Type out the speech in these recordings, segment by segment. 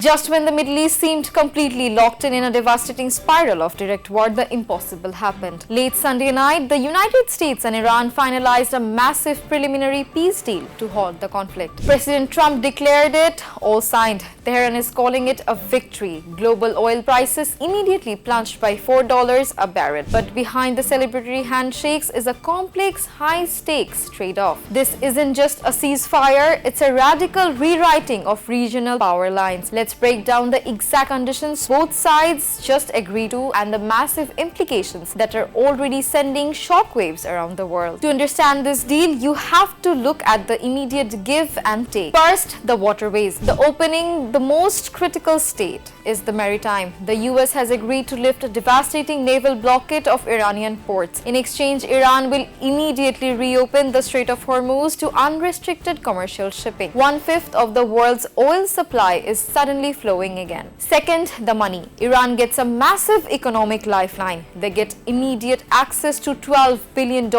Just when the Middle East seemed completely locked in a devastating spiral of direct war, the impossible happened. Late Sunday night, the United States and Iran finalized a massive preliminary peace deal to halt the conflict. President Trump declared it, all signed. Tehran is calling it a victory. Global oil prices immediately plunged by $4 a barrel. But behind the celebratory handshakes is a complex, high-stakes trade-off. This isn't just a ceasefire, it's a radical rewriting of regional power lines. Let's break down the exact conditions both sides just agreed to and the massive implications that are already sending shockwaves around the world. To understand this deal, you have to look at the immediate give and take. First, the waterways. The opening, the most critical state is the maritime. The US has agreed to lift a devastating naval blockade of Iranian ports. In exchange, Iran will immediately reopen the Strait of Hormuz to unrestricted commercial shipping. 1/5 of the world's oil supply is suddenly flowing again. Second, the money. Iran gets a massive economic lifeline. They get immediate access to $12 billion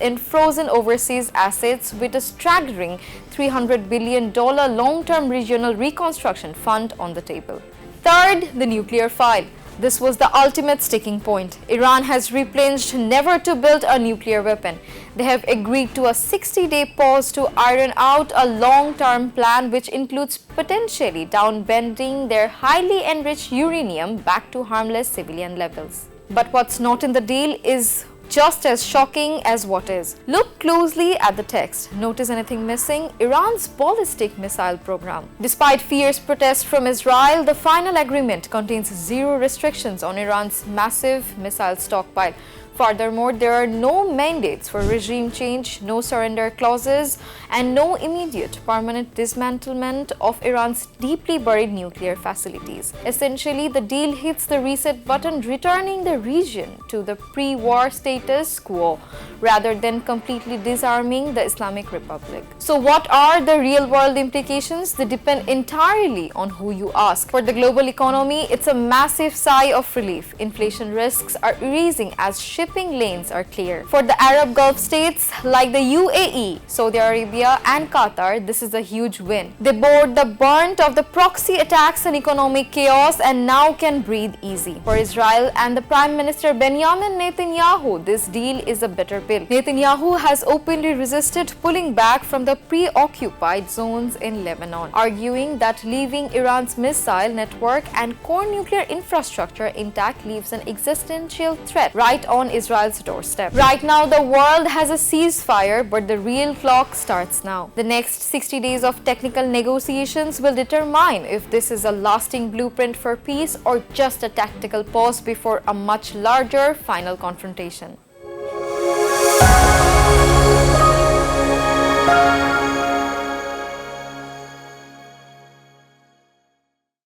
in frozen overseas assets with a staggering $300 billion long-term regional reconstruction fund on the table. Third, the nuclear file. This was the ultimate sticking point. Iran has replenished never to build a nuclear weapon. They have agreed to a 60-day pause to iron out a long-term plan which includes potentially downbending their highly enriched uranium back to harmless civilian levels. But what's not in the deal is just as shocking as what is. Look closely at the text. Notice anything missing? Iran's ballistic missile program. Despite fierce protests from Israel, the final agreement contains zero restrictions on Iran's massive missile stockpile. Furthermore, there are no mandates for regime change, no surrender clauses, and no immediate permanent dismantlement of Iran's deeply buried nuclear facilities. Essentially, the deal hits the reset button, returning the region to the pre-war status quo rather than completely disarming the Islamic Republic. So what are the real-world implications? They depend entirely on who you ask. For the global economy, it's a massive sigh of relief. Inflation risks are easing as shipping lanes are clear. For the Arab Gulf states like the UAE, Saudi Arabia and Qatar, this is a huge win. They bore the brunt of the proxy attacks and economic chaos and now can breathe easy. For Israel and the Prime Minister Benjamin Netanyahu, this deal is a bitter pill. Netanyahu has openly resisted pulling back from the preoccupied zones in Lebanon, arguing that leaving Iran's missile network and core nuclear infrastructure intact leaves an existential threat right on Israel's doorstep. Right now, the world has a ceasefire, but the real clock starts now. The next 60 days of technical negotiations will determine if this is a lasting blueprint for peace or just a tactical pause before a much larger final confrontation.